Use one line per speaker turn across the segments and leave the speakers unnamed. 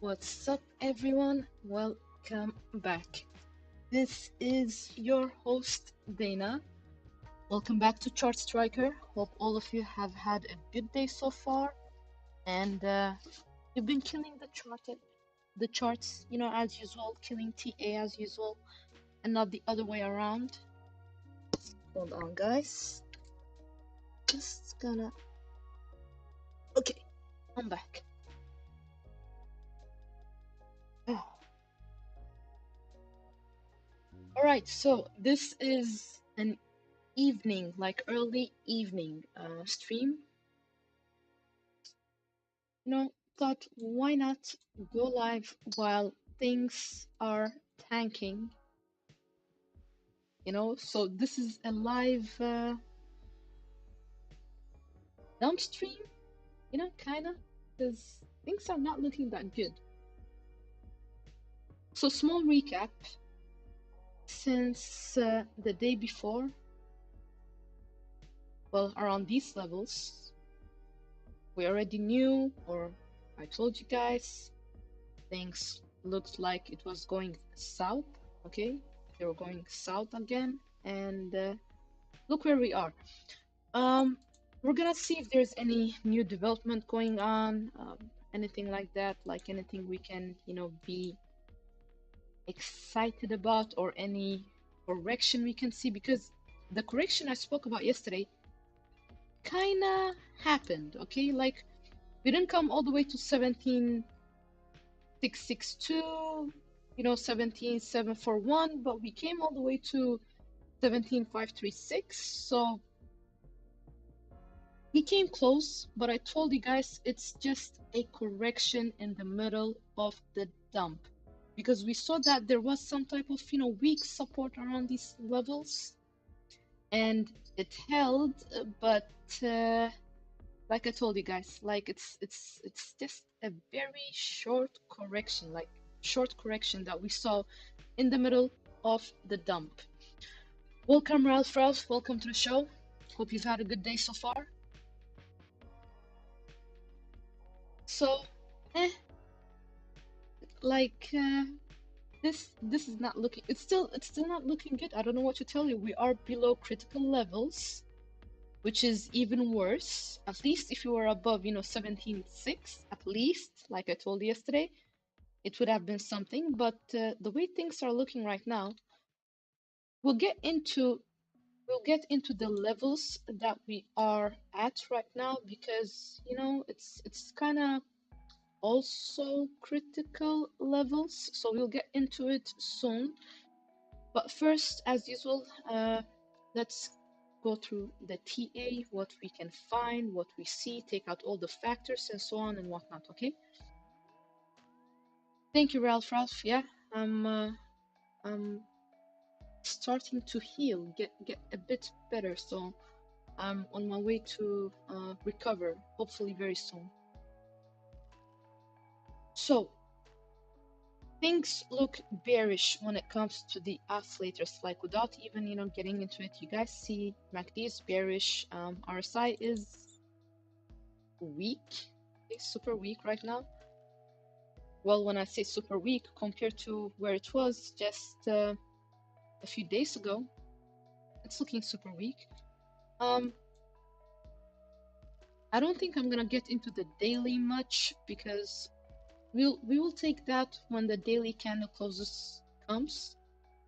What's up, everyone? Welcome back. This is your host, Dana. Welcome back to Chart Striker. Hope all of you have had a good day so far, and you've been killing the charts, as usual, killing TA as usual, and not the other way around. Hold on, guys. Just gonna. Okay, I'm back. All right, so this is an evening, like early evening stream. Thought why not go live while things are tanking, so this is a live dump stream, kind of, because things are not looking that good. So small recap, since the day before, well, around these levels, we already knew, or I told you guys, things looked like it was going south. Okay, they were going south again, and look where we are. We're gonna see if there's any new development going on, anything like that, like anything we can, be excited about, or any correction we can see, because the correction I spoke about yesterday kinda happened. Okay, like we didn't come all the way to 17,662, 17,741, but we came all the way to 17,536. So we came close, but I told you guys it's just a correction in the middle of the dump, because we saw that there was some type of weak support around these levels, and it held, but like I told you guys, like it's just a very short correction, like short correction that we saw in the middle of the dump. Welcome, Ralph. Welcome to the show. Hope you've had a good day so far. So, like this is not looking. It's still not looking good. I don't know what to tell you. We are below critical levels, which is even worse. At least if you were above, 17.6, at least, like I told you yesterday, it would have been something. But the way things are looking right now, we'll get into the levels that we are at right now, because it's kind of also critical levels, so we'll get into it soon. But first, as usual, let's go through the TA, what we can find, what we see, take out all the factors and so on and whatnot. Okay, thank you, Ralph. Yeah, I'm starting to heal, get a bit better, so I'm on my way to recover, hopefully very soon. So things look bearish when it comes to the oscillators, like without even getting into it. You guys see MACD is bearish, RSI is weak. It's super weak right now. Well, when I say super weak, compared to where it was just a few days ago, it's looking super weak. I don't think I'm gonna get into the daily much, because we will take that when the daily candle closes comes,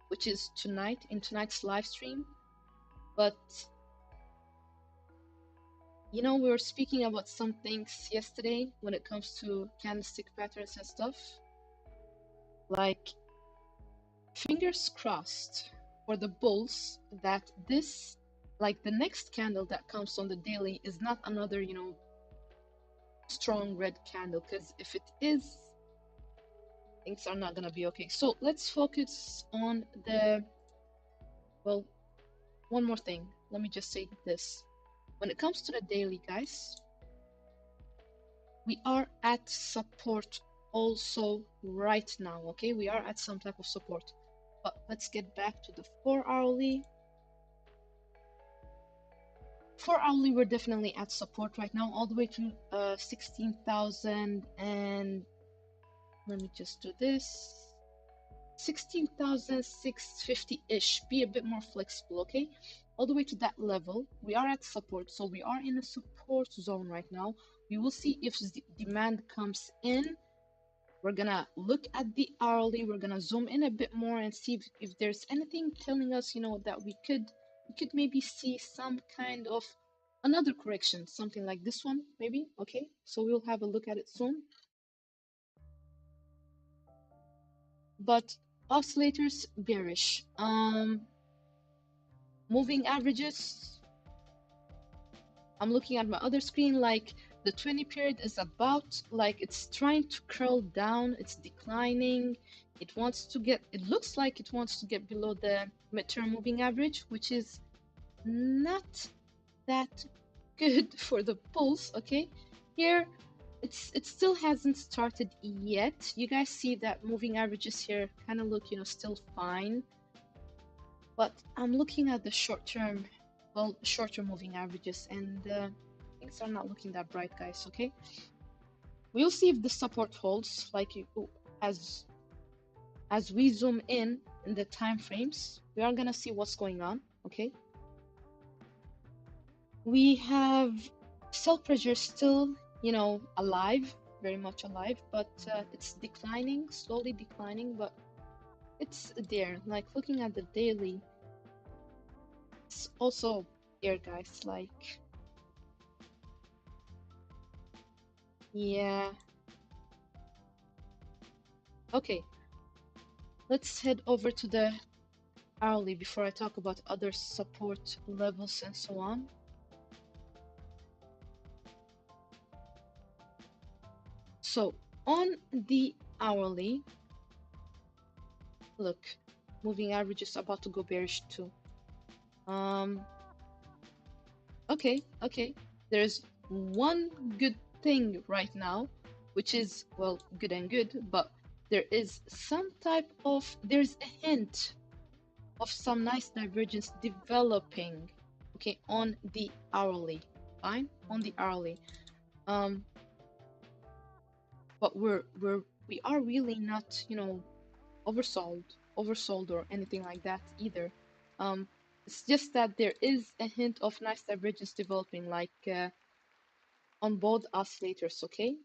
which is tonight, in tonight's live stream. But we were speaking about some things yesterday when it comes to candlestick patterns and stuff. Like, fingers crossed for the bulls that this, like the next candle that comes on the daily, is not another, strong red candle, because if it is, things are not gonna be okay. So let's focus on the, well, one more thing. Let me just say this. When it comes to the daily, guys, we are at support also right now. Okay, we are at some type of support. But let's get back to the 4-hourly. 4-hourly, we're definitely at support right now, all the way to 16,000 and Let me just do this. 16,650-ish. Be a bit more flexible, okay? All the way to that level. We are at support, so we are in a support zone right now. We will see if the demand comes in. We're gonna look at the hourly. We're gonna zoom in a bit more and see if there's anything telling us, that we could maybe see some kind of another correction, something like this one, maybe. Okay, so we'll have a look at it soon. But oscillators bearish. Moving averages. I'm looking at my other screen, like the 20 period is about, like it's trying to curl down, it's declining. It looks like it wants to get below the midterm moving average, which is not that good for the pulse, okay? Here, it still hasn't started yet. You guys see that moving averages here kind of look, still fine. But I'm looking at the shorter moving averages, and things are not looking that bright, guys, okay? We'll see if the support holds, like as we zoom in the time frames, we are gonna see what's going on, okay? We have sell pressure still, alive, very much alive, but it's declining, slowly declining, but it's there. Like looking at the daily, it's also there, guys. Like, yeah. Okay, let's head over to the hourly before I talk about other support levels and so on. So on the hourly, look, moving average is about to go bearish too. Okay. There's one good thing right now, which is, well, good and good, but there is there's a hint of some nice divergence developing, okay, on the hourly. Fine, on the hourly. But we are really not, oversold or anything like that either. It's just that there is a hint of nice divergence developing, like on both oscillators, okay?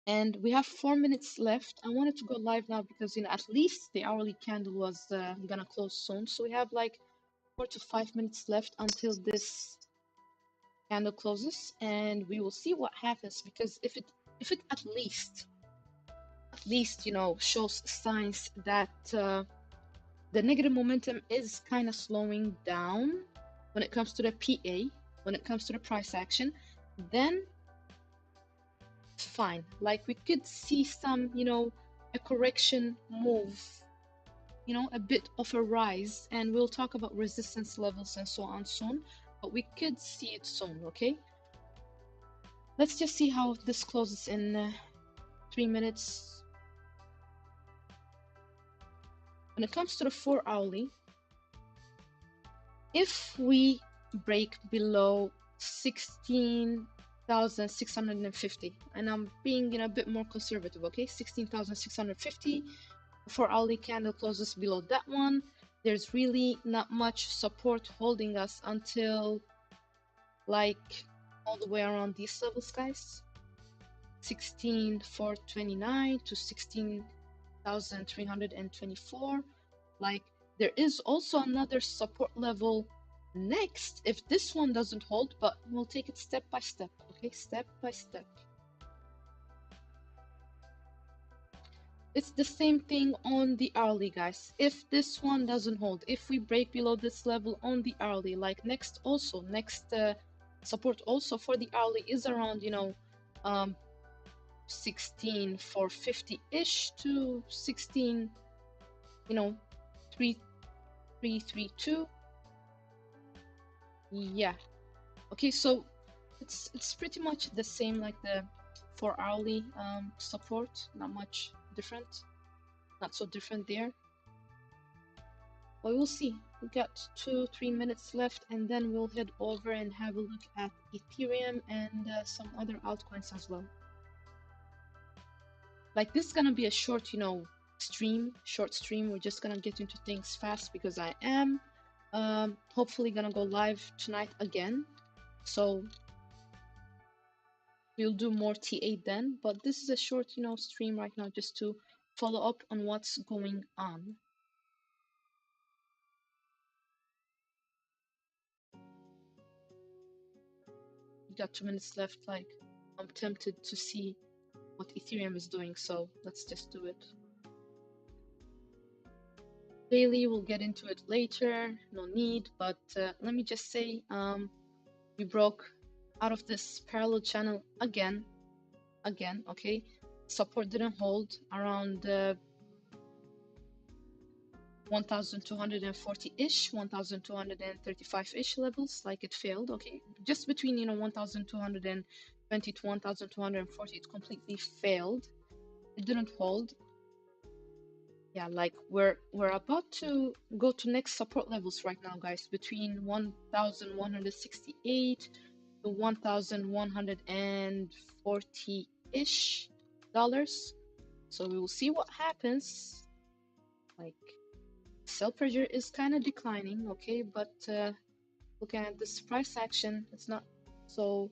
And we have 4 minutes left. I wanted to go live now because, at least the hourly candle was gonna close soon. So we have like 4 to 5 minutes left until this candle closes, and we will see what happens. Because if it at least shows signs that the negative momentum is kind of slowing down when it comes to the PA, when it comes to the price action, then fine. Like we could see some, a correction move, a bit of a rise, and we'll talk about resistance levels and so on soon, but we could see it soon, okay? Let's just see how this closes in 3 minutes. When it comes to the 4 hourly, if we break below 16,650, and I'm being a bit more conservative, okay? 16,650, 4 hourly candle closes below that one. There's really not much support holding us until like all the way around these levels, guys. 16,429 to 16,324. Like there is also another support level next if this one doesn't hold, but we'll take it step by step, okay? Step by step. It's the same thing on the hourly, guys. If this one doesn't hold, if we break below this level on the hourly, like next support also for the hourly is around 16,450-ish to 16,332. Yeah. Okay, so it's pretty much the same like the 4 hourly support. Not much different. Not so different there. But we'll see. We got 2-3 minutes left, and then we'll head over and have a look at Ethereum and some other altcoins as well. Like this is gonna be a short, short stream. We're just gonna get into things fast because I am hopefully gonna go live tonight again. So we'll do more T8 then, but this is a short, stream right now just to follow up on what's going on. We got 2 minutes left. Like, I'm tempted to see what Ethereum is doing, so let's just do it. Daily, we'll get into it later, no need, but let me just say, we broke out of this parallel channel again, okay? Support didn't hold around 1240-ish, 1235-ish levels, like it failed, okay? Just between, 1220 to 1240, it completely failed. It didn't hold. Yeah, like we're about to go to next support levels right now, guys, between 1168 to 1140-ish dollars. So we will see what happens. Like, sell pressure is kind of declining, okay, but looking at this price action, it's not so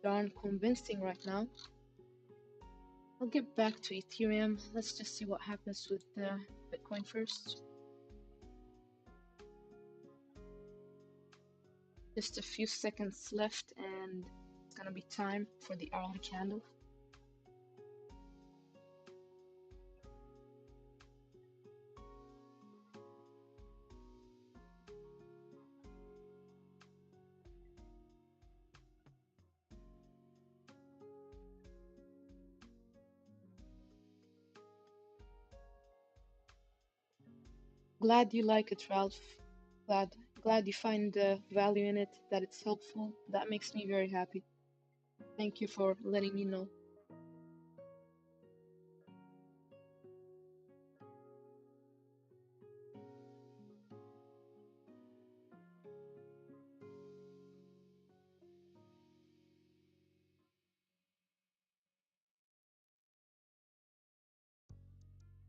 darn convincing right now. I'll get back to Ethereum. Let's just see what happens with Bitcoin first. Just a few seconds left and it's gonna be time for the hourly candle. Glad you like it, Ralph. Glad you find the value in it, that it's helpful. That makes me very happy. Thank you for letting me know.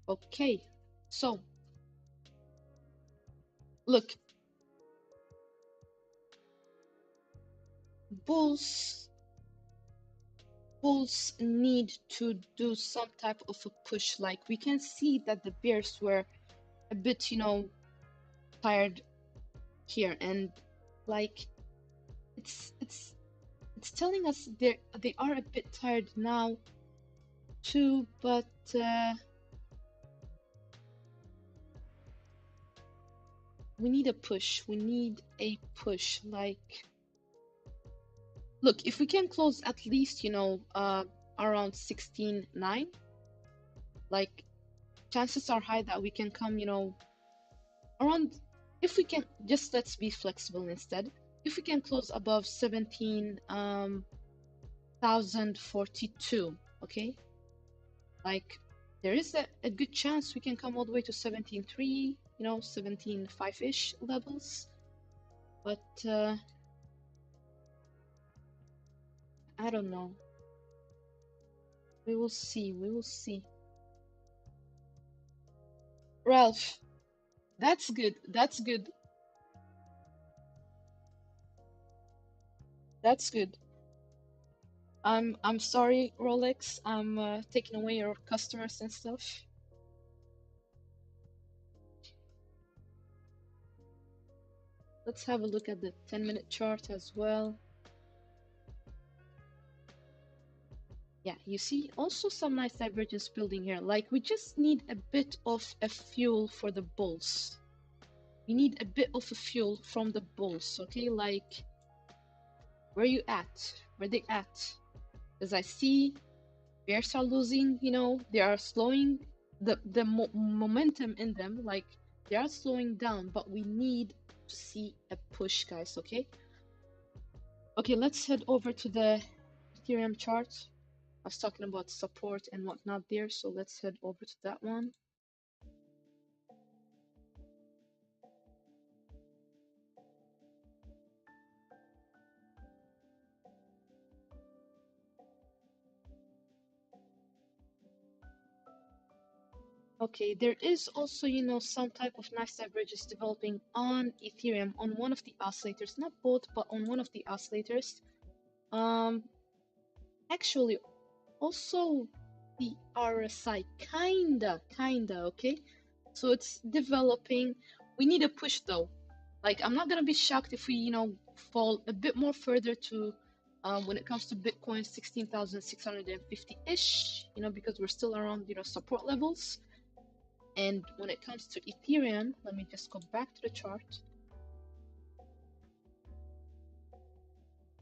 Okay, so look, bulls need to do some type of a push. Like we can see that the bears were a bit, tired here, and like it's telling us they are a bit tired now too, but we need a push. We need a push. Like, look, if we can close at least, around 16.9, like chances are high that we can come, around, if we can, just let's be flexible instead. If we can close above 17,042, okay? Like, there is a good chance we can come all the way to 17.3, 17.5-ish levels. But I don't know. We will see. We will see. Ralph, that's good. That's good. That's good. I'm sorry, Rolex. I'm taking away your customers and stuff. Let's have a look at the 10-minute chart as well. Yeah, you see also some nice divergence building here. Like we just need a bit of a fuel for the bulls. We need a bit of a fuel from the bulls, okay? Like, where you at? Where they at? As I see, bears are losing, they are slowing the momentum in them, like they are slowing down, but we need to see a push, guys, okay? Okay, let's head over to the Ethereum chart. I was talking about support and whatnot there, so let's head over to that one. Okay, there is also, some type of nice divergence developing on Ethereum on one of the oscillators, not both, but on one of the oscillators. Um, Actually, also the RSI, kinda, okay? So it's developing. We need a push though. Like, I'm not gonna be shocked if we, fall a bit more further to, when it comes to Bitcoin, 16,650-ish, because we're still around, support levels. And when it comes to Ethereum, let me just go back to the chart.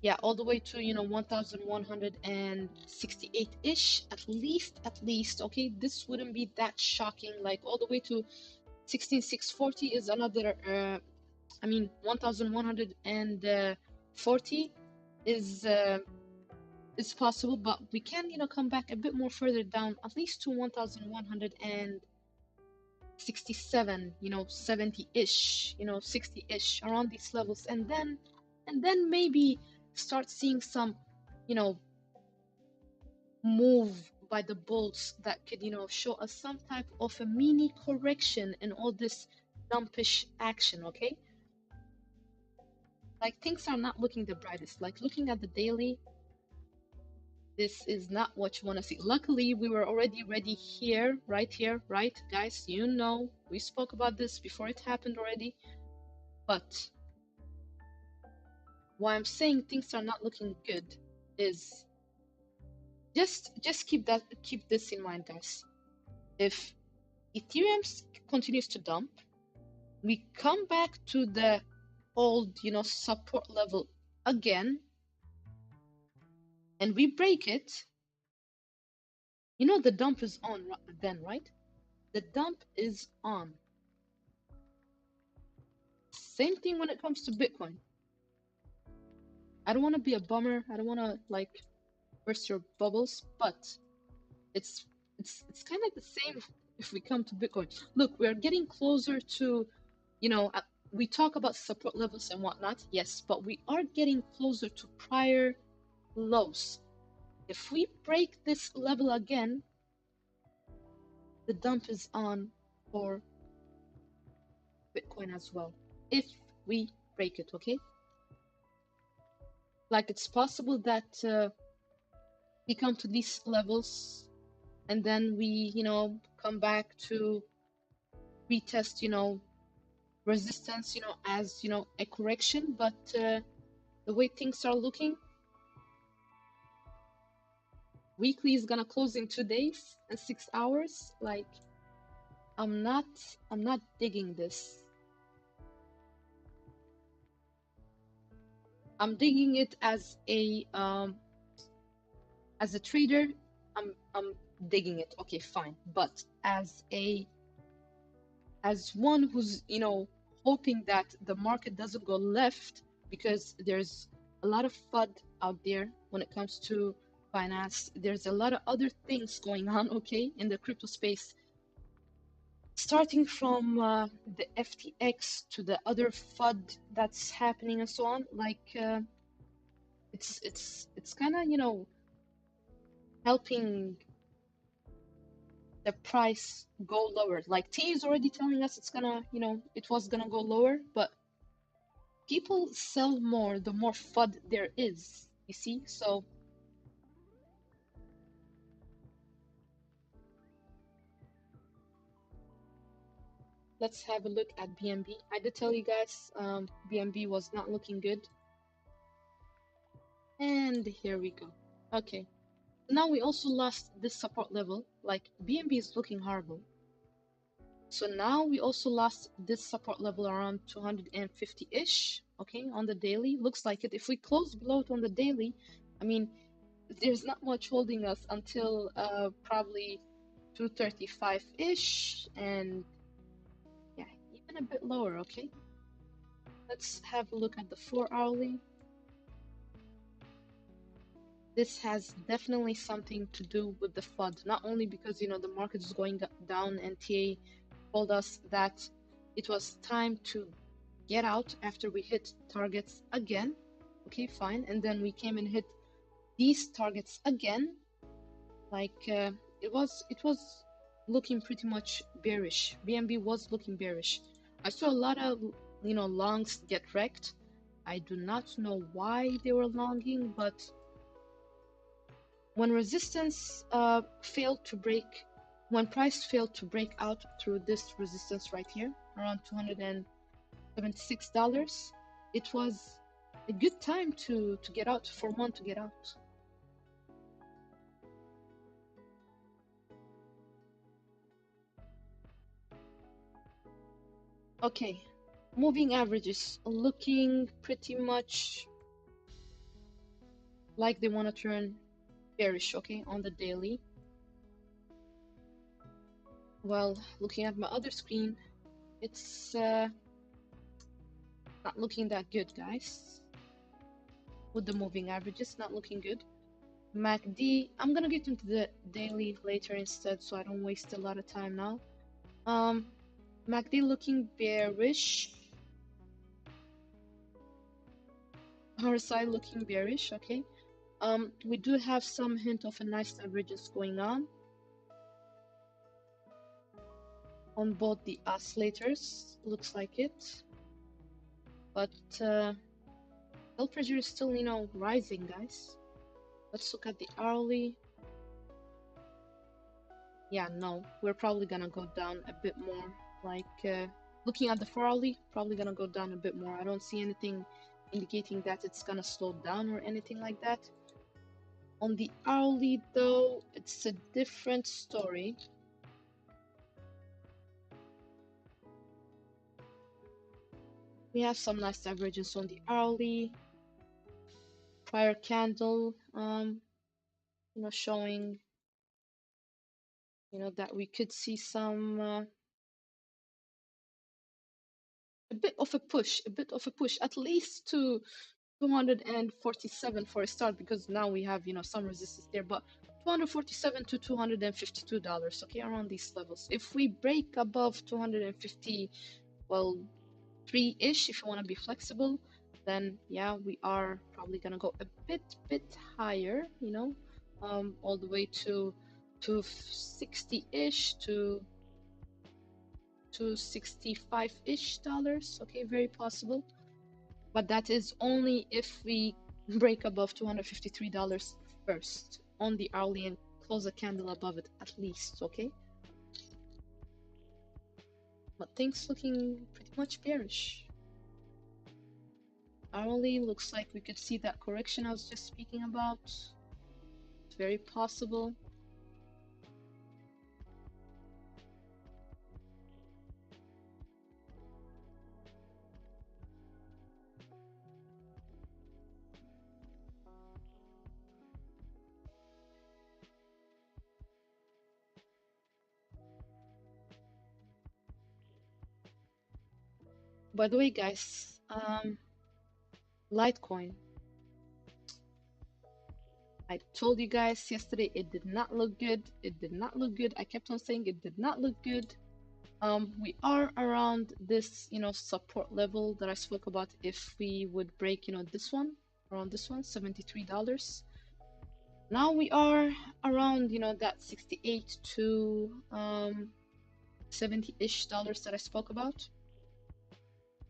Yeah, all the way to, 1,168-ish, at least, okay? This wouldn't be that shocking, like all the way to 16,640 is another, 1,140 is possible, but we can, come back a bit more further down, at least to 1,167, 70-ish, 60-ish, around these levels, and then maybe start seeing some, move by the bulls that could, show us some type of a mini correction in all this dumpish action, okay? Like, things are not looking the brightest. Like, looking at the daily, this is not what you want to see. Luckily, we were already ready here, right, guys? We spoke about this before it happened already. But why I'm saying things are not looking good is just keep this in mind, guys. If Ethereum continues to dump, we come back to the old, support level again, and we break it, the dump is on then, right? The dump is on. Same thing when it comes to Bitcoin. I don't want to be a bummer. I don't want to burst your bubbles, but it's kind of the same if we come to Bitcoin. Look, we're getting closer to, we talk about support levels and whatnot, yes, but we are getting closer to prior lows. If we break this level again, the dump is on for Bitcoin as well. If we break it, okay? Like, it's possible that we come to these levels and then we, come back to retest, resistance, as, a correction. But the way things are looking, weekly is gonna close in 2 days and 6 hours. Like, I'm not digging this. I'm digging it as a trader. I'm digging it. Okay, fine. But as one who's, hoping that the market doesn't go left, because there's a lot of FUD out there when it comes to finance. There's a lot of other things going on, okay, in the crypto space, starting from the FTX to the other FUD that's happening and so on. Like, it's kind of, helping the price go lower. Like, T is already telling us it's gonna, it was gonna go lower, but people sell more the more FUD there is, you see? So let's have a look at BNB. I did tell you guys, BNB was not looking good. And here we go. Okay. Now we also lost this support level. Like, BNB is looking horrible. So now we also lost this support level around 250-ish, okay, on the daily. Looks like it. If we close below it on the daily, I mean, there's not much holding us until probably 235-ish, and yeah, even a bit lower, okay? Let's have a look at the 4-hourly. This has definitely something to do with the FUD, not only because, the market is going down and TA told us that it was time to get out after we hit targets again. Okay, fine. And then we came and hit these targets again. Like, it was looking pretty much bearish. BNB was looking bearish. I saw a lot of, longs get wrecked. I do not know why they were longing, but when resistance failed to break, when price failed to break out through this resistance right here, around $276, it was a good time to get out, for one to get out. Okay, moving averages looking pretty much like they want to turn bearish, okay, on the daily. Well, looking at my other screen, it's not looking that good, guys. With the moving averages, not looking good. MACD, I'm gonna get into the daily later instead, so I don't waste a lot of time now. MACD looking bearish. RSI looking bearish, okay. We do have some hint of a nice divergence going on both the oscillators, looks like it. But sell pressure is still, rising, guys. Let's look at the hourly. Yeah, no, we're probably gonna go down a bit more. Like, looking at the 4-hourly, probably gonna go down a bit more. I don't see anything indicating that it's gonna slow down or anything like that. On the hourly, though, it's a different story. We have some nice divergence on the hourly. Prior candle, showing, that we could see some a bit of a push, at least to 247 for a start, because now we have, some resistance there, but 247 to $252, okay, around these levels. If we break above 250, well, 3-ish, if you want to be flexible, then yeah, we are probably gonna go a bit higher, all the way to 60-ish to 65-ish dollars, okay, very possible. But that is only if we break above $253 first on the hourly and close a candle above it at least, okay? But things looking pretty much bearish. Hourly looks like we could see that correction I was just speaking about. It's very possible. By the way, guys, Litecoin. I told you guys yesterday it did not look good. It did not look good. I kept on saying it did not look good. We are around this, support level that I spoke about. If we would break, this one, around this one, $73. Now we are around, that 68 to 70-ish dollars that I spoke about,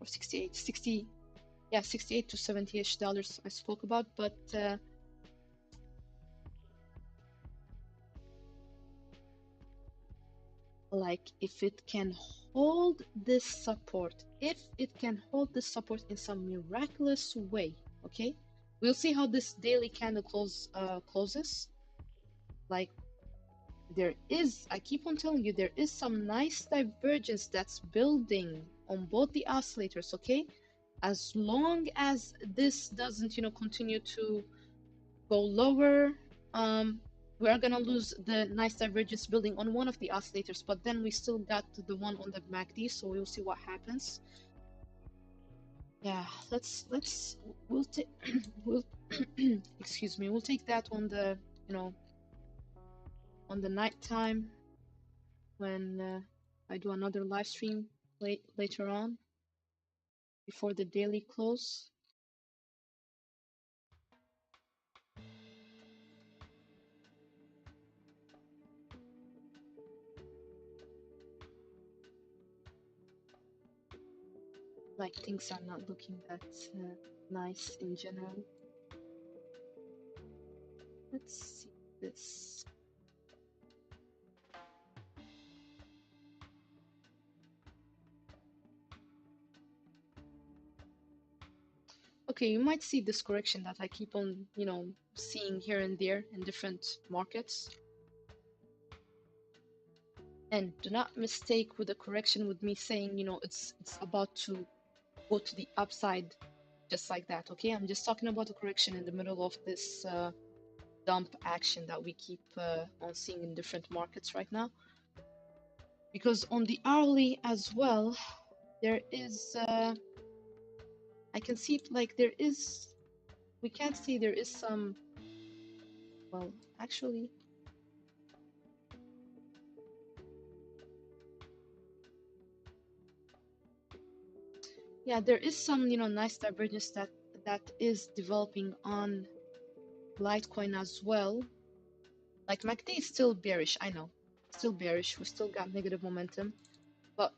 or 60, yeah, 68 to 70-ish dollars I spoke about, but like, if it can hold this support, in some miraculous way, okay, we'll see how this daily candle closes. Like, I keep on telling you, there is some nice divergence that's building on both the oscillators, okay? As long as this doesn't, continue to go lower, we are gonna lose the nice divergence building on one of the oscillators, but then we still got the one on the MACD, so we'll see what happens. Yeah, we'll take we'll excuse me, we'll take that on the, on the night time when I do another live stream later on before the daily close. like things are not looking that nice in general. Let's see this. Okay, you might see this correction that I keep on, seeing here and there in different markets. And do not mistake with the correction with me saying, it's about to go to the upside just like that, okay? I'm just talking about a correction in the middle of this dump action that we keep on seeing in different markets right now. Because on the hourly as well, there is, I can see it like there is, we can't see there is some, well, actually, yeah, there is some, nice divergence that is developing on Litecoin as well. Like MACD is still bearish, I know, still bearish. We still got negative momentum, but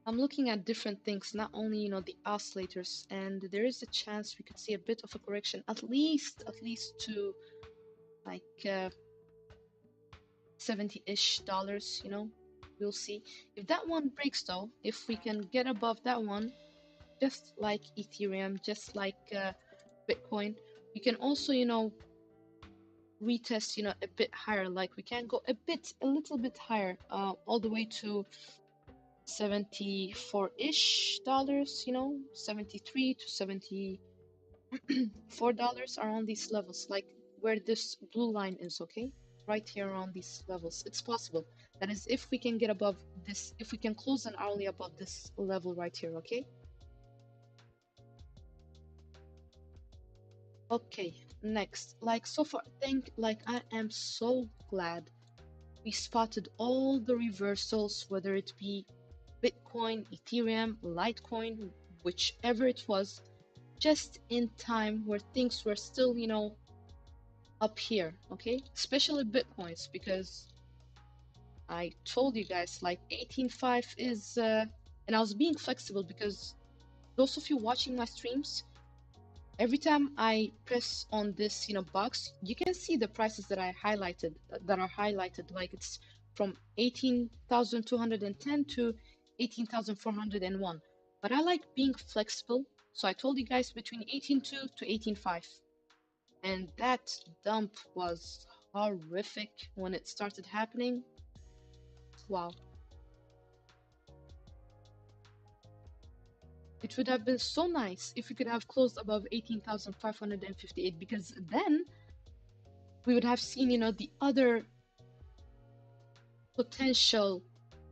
I'm looking at different things, not only, the oscillators, and there is a chance we could see a bit of a correction, at least to like 70-ish dollars, we'll see. If that one breaks though, if we can get above that one, just like Ethereum, just like Bitcoin, we can also, retest, a bit higher, like we can go a little bit higher, all the way to 74-ish dollars, 73 to 74 dollars are on these levels, like where this blue line is, okay? Right here around these levels. It's possible. That is, if we can get above this, if we can close an hourly above this level right here, okay? Okay, next. Like so far, I am so glad we spotted all the reversals, whether it be Bitcoin, Ethereum, Litecoin, whichever it was, just in time where things were still, up here, okay? Especially Bitcoins, because I told you guys like 18.5 is, and I was being flexible because those of you watching my streams, every time I press on this, box, you can see the prices that I highlighted, that are highlighted, like it's from 18,210 to 18,401. But I like being flexible, so I told you guys between 18.2 to 18.5. And that dump was horrific when it started happening. Wow. It would have been so nice if we could have closed above 18,558, because then we would have seen, the other potential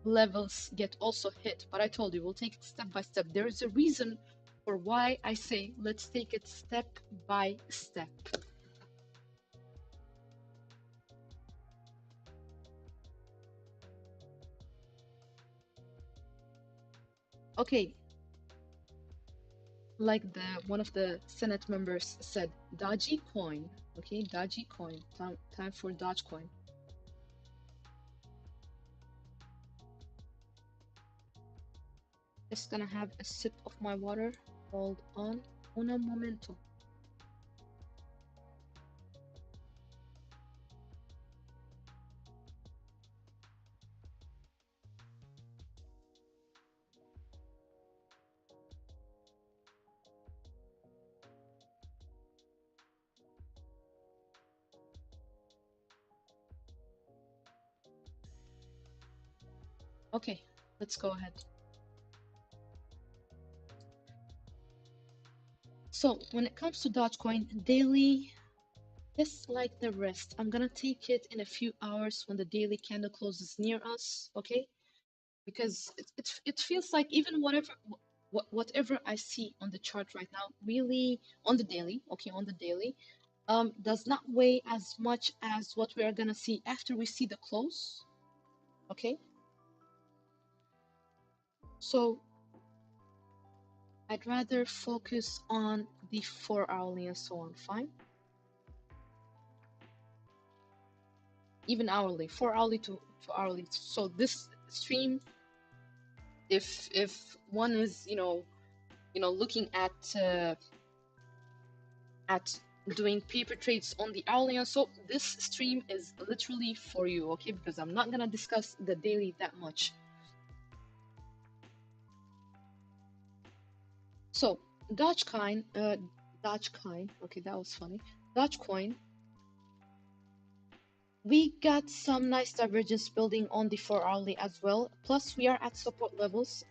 levels get also hit. But I told you, we'll take it step by step. There is a reason for why I say let's take it step by step. Okay, like one of the Senate members said, dodgy coin. Okay, dodgy coin. Time for Dogecoin. Just gonna have a sip of my water. Hold on. Un momento. Okay, let's go ahead. So when it comes to Dogecoin daily, just like the rest, I'm gonna take it in a few hours when the daily candle closes near us, okay? Because it feels like even whatever I see on the chart right now, really on the daily, okay, on the daily, does not weigh as much as what we are gonna see after we see the close, okay? So I'd rather focus on the 4-hourly and so on, fine? Even hourly, 4 hourly to hourly. So this stream If one is, looking at doing paper trades on the hourly, and so this stream is literally for you, okay? Because I'm not gonna discuss the daily that much. So Dogecoin, okay, that was funny. Dogecoin, we got some nice divergence building on the 4 hourly as well. Plus, we are at support levels.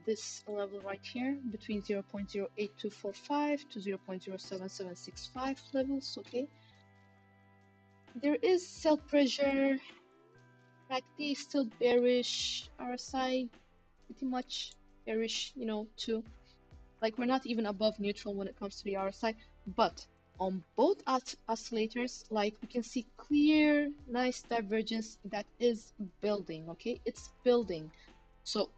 This level right here between 0.08245 to 0.07765 levels. Okay, there is sell pressure. MACD is still bearish. RSI pretty much bearish, too. Like we're not even above neutral when it comes to the RSI, but on both oscillators, like we can see clear, nice divergence that is building, okay? It's building. So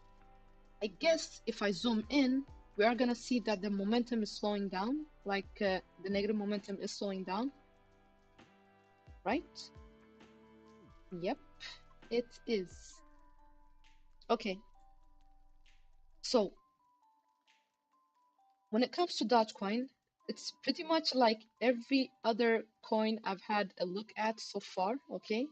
I guess if I zoom in, we are gonna see that the momentum is slowing down, like the negative momentum is slowing down, right? Yep, it is. Okay, so when it comes to Dogecoin, it's pretty much like every other coin I've had a look at so far, okay?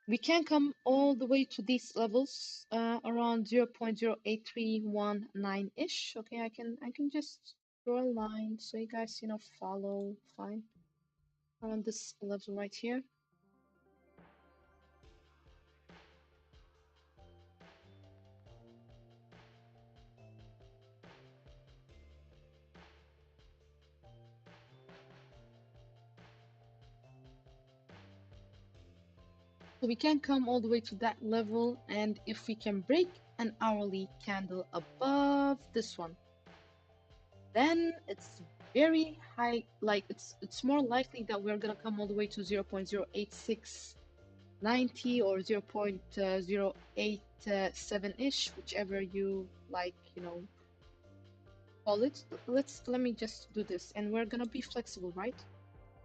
We can come all the way to these levels around 0.08319-ish. Okay, I can just draw a line so you guys, follow fine around this level right here. So we can come all the way to that level, and if we can break an hourly candle above this one, then it's very high, like it's more likely that we're gonna come all the way to 0.08690 or 0.087-ish, whichever you like, call it. Let me just do this, and we're gonna be flexible, right?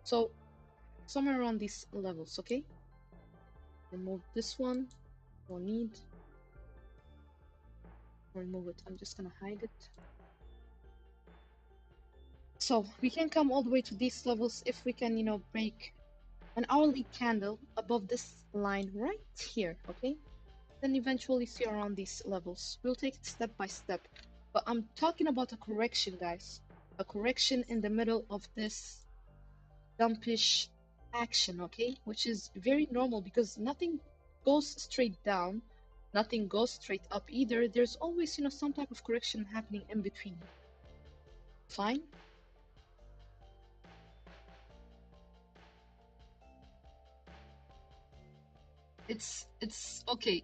So somewhere around these levels, okay? Remove this one, no need. Remove it, I'm just gonna hide it. So we can come all the way to these levels if we can, break an hourly candle above this line right here, okay? Then eventually see around these levels. We'll take it step by step. But I'm talking about a correction, guys. A correction in the middle of this dumpish action, okay? Which is very normal because nothing goes straight down, nothing goes straight up either. There's always, some type of correction happening in between. Fine? It's okay.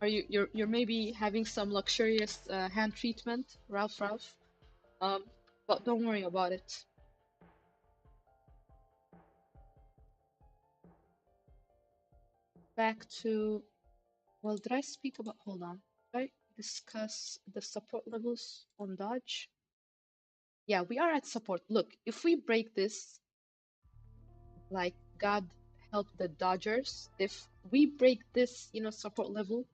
Are you're maybe having some luxurious hand treatment, Ralph? Um, but don't worry about it. Back to, well, did I speak about, hold on. Did I discuss the support levels on Dodge? Yeah, we are at support. Look, if we break this, like God help the Dodgers, if we break this, support level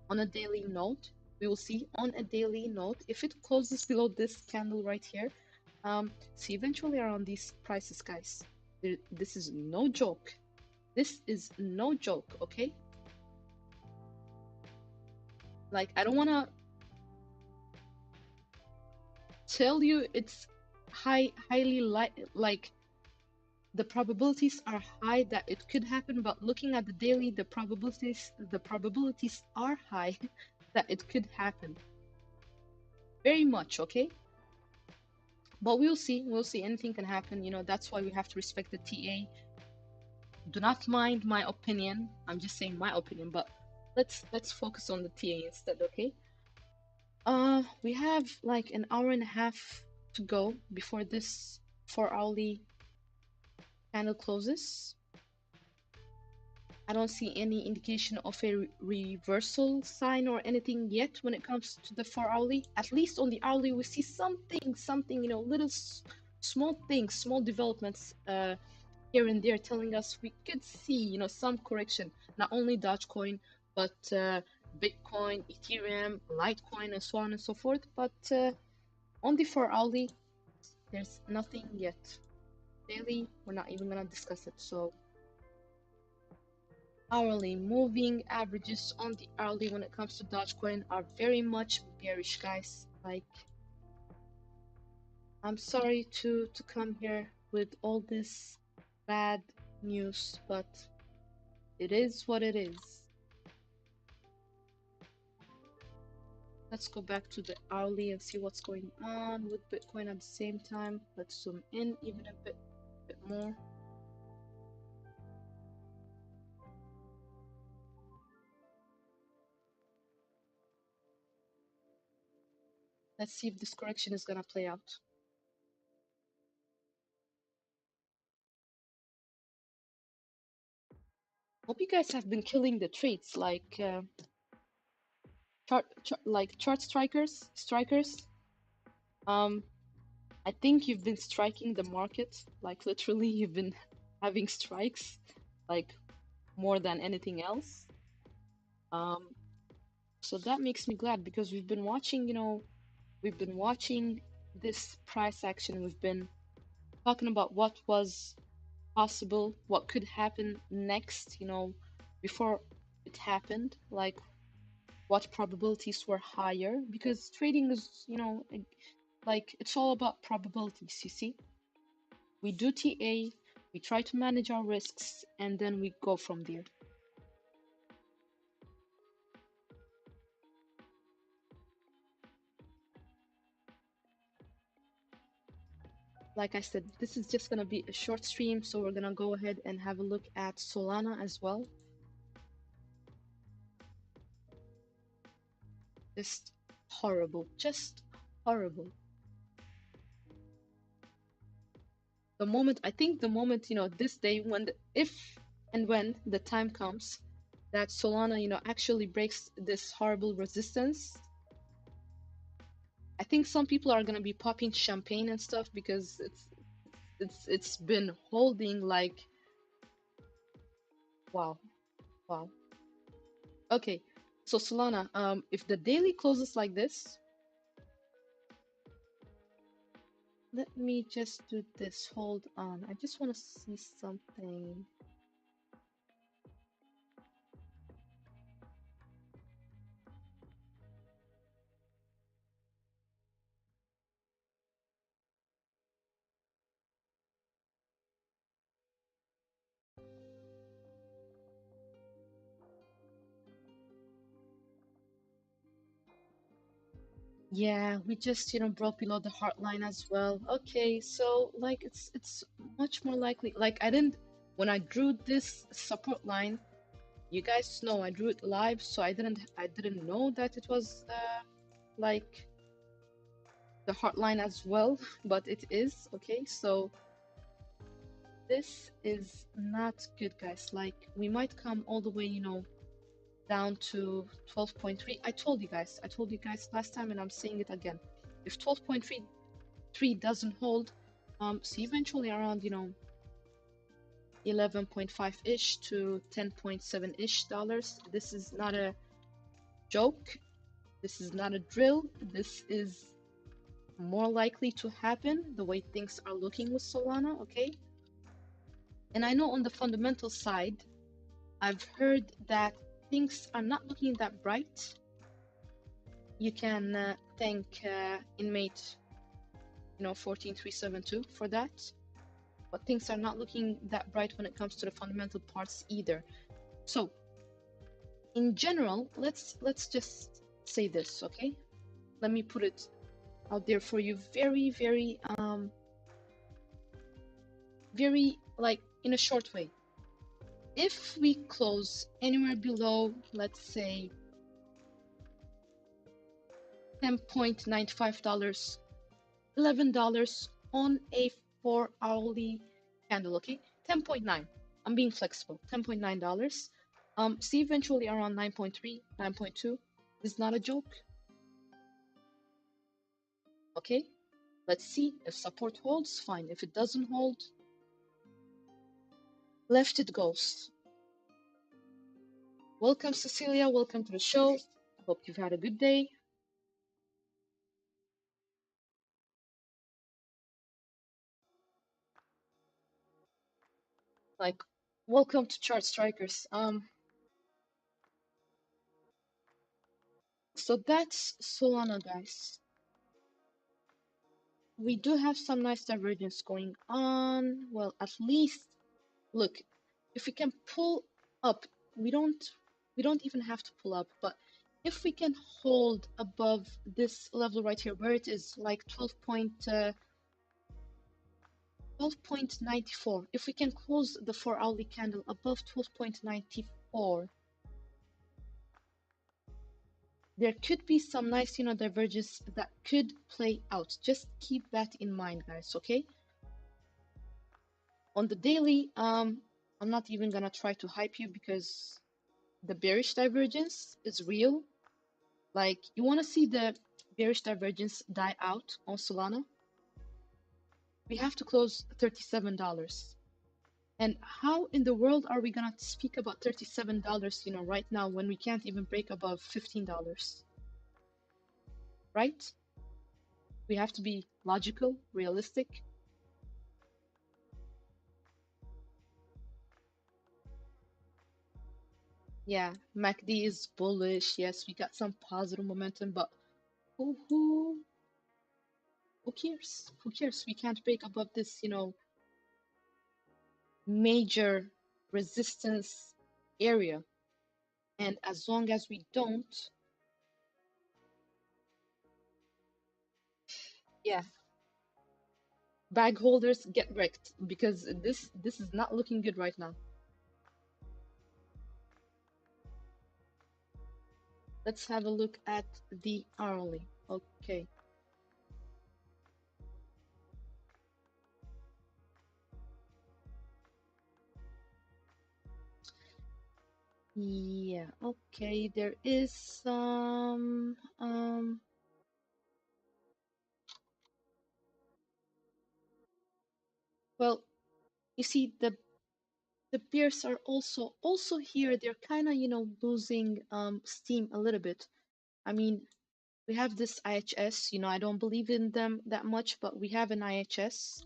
on a daily note, we will see on a daily note, if it closes below this candle right here, see eventually around these prices, guys. This is no joke. This is no joke, okay? Like, I don't want to tell you it's highly like the probabilities are high that it could happen, but looking at the daily, the probabilities are high that it could happen. Very much, okay? But we'll see. Anything can happen. That's why we have to respect the TA. Do not mind my opinion. I'm just saying my opinion, but let's focus on the TA instead, okay? We have like an hour and a half to go before this 4 hourly candle closes. I don't see any indication of a reversal sign or anything yet when it comes to the 4 hourly. At least on the hourly, we see something, little small things, small developments here and there telling us we could see, some correction, not only Dogecoin, but Bitcoin, Ethereum, Litecoin, and so on and so forth. But only for hourly, there's nothing yet. Daily, we're not even gonna discuss it. So hourly moving averages on the hourly when it comes to Dogecoin are very much bearish, guys. Like, I'm sorry to come here with all this bad news, but it is what it is. Let's go back to the hourly and see what's going on with Bitcoin at the same time. Let's zoom in even a bit more. Let's see if this correction is gonna play out. Hope you guys have been killing the trades like chart strikers. I think you've been striking the market, like literally you've been having strikes like more than anything else. So that makes me glad because we've been watching, we've been watching this price action. We've been talking about what was possible, what could happen next, before it happened, like what probabilities were higher, because trading is, like it's all about probabilities, you see. We do TA, we try to manage our risks, and then we go from there. Like I said, this is just gonna be a short stream, so we're gonna go ahead and have a look at Solana as well. Just horrible, just horrible. I think the moment, this day, if and when the time comes that Solana, actually breaks this horrible resistance, I think some people are gonna be popping champagne and stuff because it's been holding like, wow. Okay, so Solana, if the daily closes like this, let me just do this. Hold on, I just want to see something. Yeah, we just, broke below the heart line as well. Okay, so like it's much more likely. Like when I drew this support line, you guys know I drew it live, so I didn't know that it was like the heart line as well, but it is. Okay, so this is not good, guys. Like we might come all the way, down to 12.3. I told you guys last time, and I'm saying it again. If 12.3 doesn't hold, so eventually around, 11.5-ish to 10.7-ish dollars. This is not a joke. This is not a drill. This is more likely to happen the way things are looking with Solana, okay? And I know on the fundamental side, I've heard that things are not looking that bright. You can thank inmate 14372 for that, but things are not looking that bright when it comes to the fundamental parts either. So in general, let's just say this, okay? Let me put it out there for you very, very like in a short way. If we close anywhere below, let's say $10.95, $11 on a 4-hourly candle, okay? 10.9. I'm being flexible. $10.9. See eventually around 9.3, 9.2. This is not a joke. Okay? Let's see if support holds, fine. If it doesn't hold, left it goes. Welcome, Cecilia. Welcome to the show. Hope you've had a good day. Like, welcome to Chart Strikers. So that's Solana, guys. We do have some nice divergence going on. Well, at least look, if we can pull up, we don't we don't even have to pull up, but if we can hold above this level right here where it is like 12.94, if we can close the 4-hourly candle above 12.94, there could be some nice, divergence that could play out. Just keep that in mind, guys, okay? On the daily, I'm not even gonna try to hype you because the bearish divergence is real. Like, you want to see the bearish divergence die out on Solana, we have to close $37. And how in the world are we gonna speak about $37, right now when we can't even break above $15, right? We have to be logical, realistic. Yeah, MACD is bullish. Yes, we got some positive momentum, but who who cares? Who cares? We can't break above this, major resistance area. And as long as we don't, yeah, bag holders get wrecked because this is not looking good right now. Let's have a look at the hourly. Okay. Yeah, okay, there is some well, you see the bears are also here. They're kind of, losing steam a little bit. I mean, we have this IHS, I don't believe in them that much, but we have an IHS.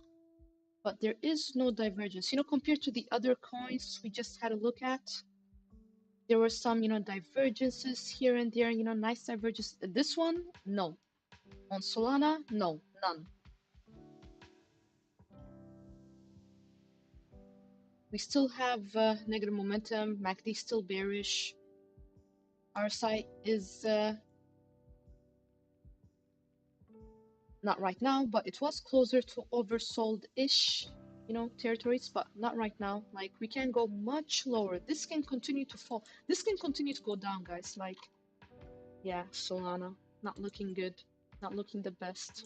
But there is no divergence. Compared to the other coins we just had a look at, there were some, divergences here and there, nice divergences. This one, no. On Solana, no, none. We still have negative momentum. MACD still bearish. RSI is not right now, but it was closer to oversold-ish, territories, but not right now. Like, we can go much lower. This can continue to fall. This can continue to go down, guys. Like, yeah, Solana, not looking good. Not looking the best.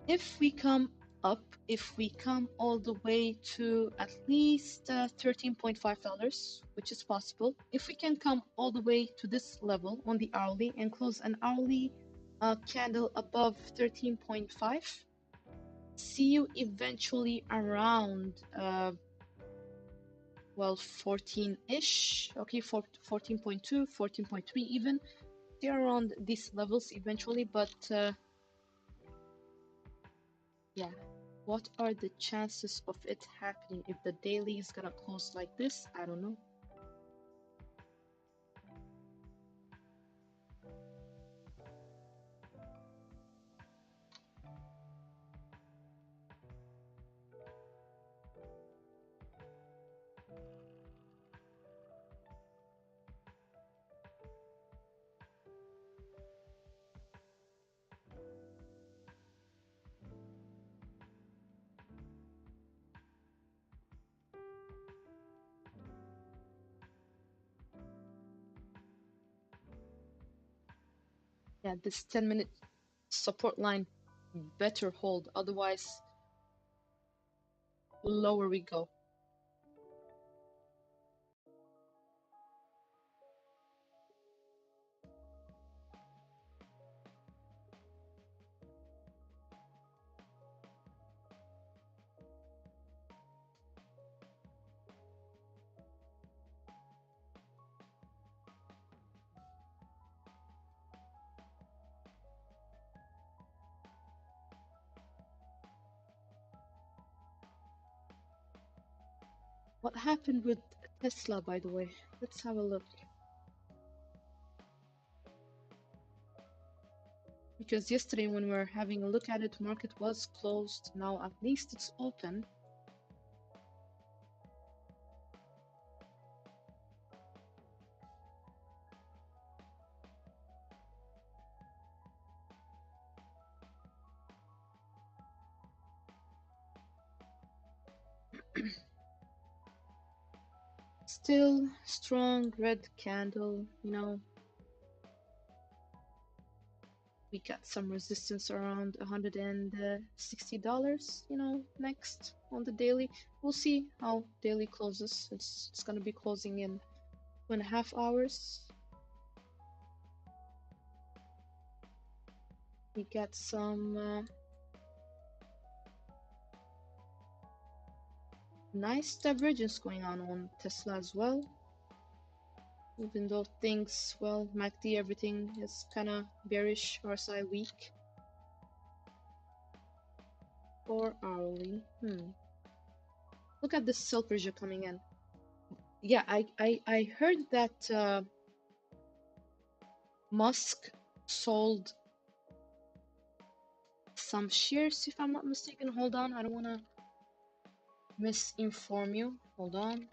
If we come up, if we come all the way to at least $13.5, which is possible, if we can come all the way to this level on the hourly and close an hourly candle above 13.5, see you eventually around, well, 14-ish, okay, 14.2, 14.3 even. See around these levels eventually, but yeah, what are the chances of it happening if the daily is gonna close like this? I don't know. Yeah, this 10-minute support line better hold, otherwise lower we go. What happened with Tesla, by the way? Let's have a look. Because yesterday when we were having a look at it, market was closed. Now at least it's open. Still strong red candle, you know. We got some resistance around $160, you know, next on the daily. We'll see how daily closes. It's gonna be closing in 2.5 hours. We got some nice divergence going on Tesla as well. Even though things, well, MACD, everything is kind of bearish, RSI weak. 4 hourly. Look at this sell pressure coming in. Yeah, I heard that Musk sold some shares, if I'm not mistaken. Hold on, I don't want to misinform you. Hold on.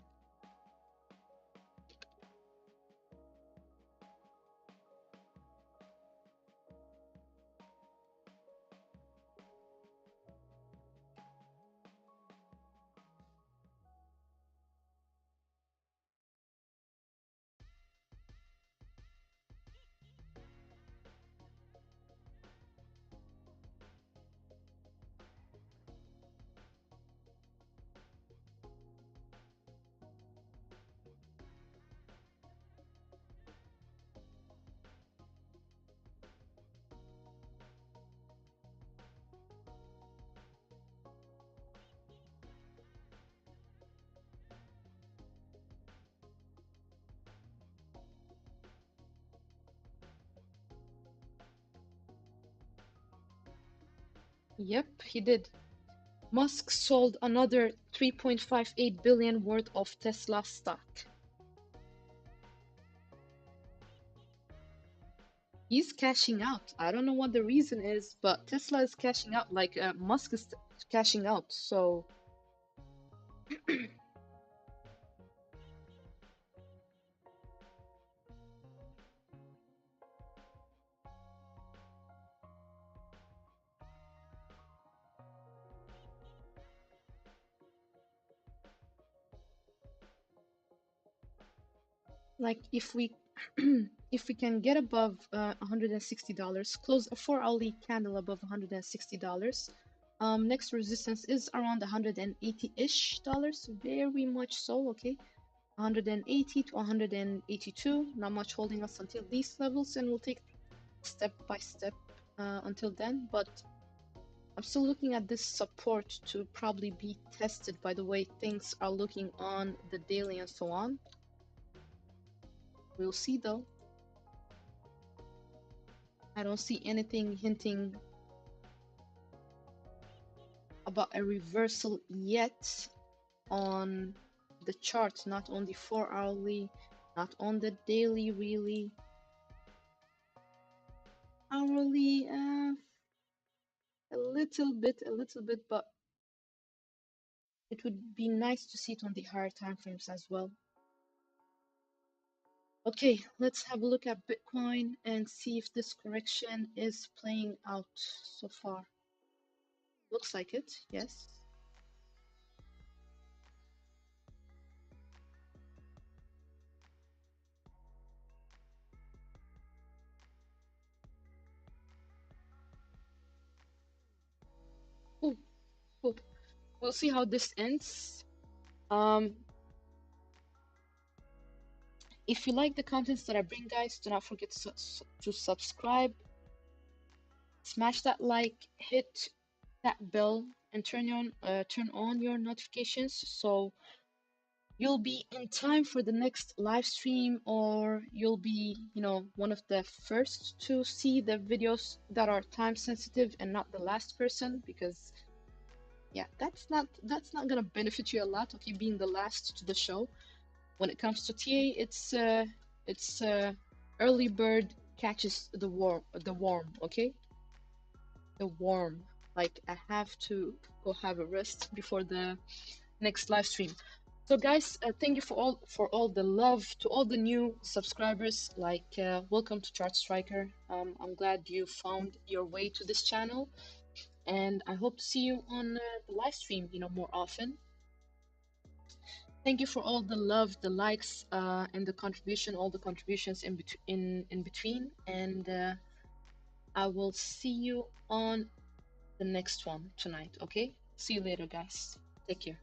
Yep, he did. Musk sold another 3.58 billion worth of Tesla stock. He's cashing out. I don't know what the reason is, but Tesla is cashing out. Like Musk is cashing out. So like if we if we can get above $160, close a 4 hourly candle above $160. Next resistance is around 180-ish dollars, very much so. Okay, 180 to 182. Not much holding us until these levels, and we'll take step by step until then. But I'm still looking at this support to probably be tested by the way things are looking on the daily and so on. We'll see though. I don't see anything hinting about a reversal yet on the chart, not on the 4 hourly, not on the daily really. Hourly, a little bit, but it would be nice to see it on the higher time frames as well. Okay, let's have a look at Bitcoin and see if this correction is playing out so far. Looks like it, yes. Ooh, ooh. We'll see how this ends. If you like the contents that I bring, guys, do not forget to subscribe, smash that like, hit that bell, and turn on your notifications so you'll be in time for the next live stream, or you'll be, you know, one of the first to see the videos that are time sensitive and not the last person, because Yeah, that's not gonna benefit you a lot. Okay, being the last to the show. When it comes to TA, it's early bird catches the worm. Okay, the worm. Like I have to go have a rest before the next live stream. So guys, thank you for all the love to all the new subscribers. Like welcome to Chart Striker. I'm glad you found your way to this channel, and I hope to see you on the live stream, more often. Thank you for all the love, the likes, and the contribution, all the contributions in between, and I will see you on the next one tonight. Okay, see you later, guys. Take care.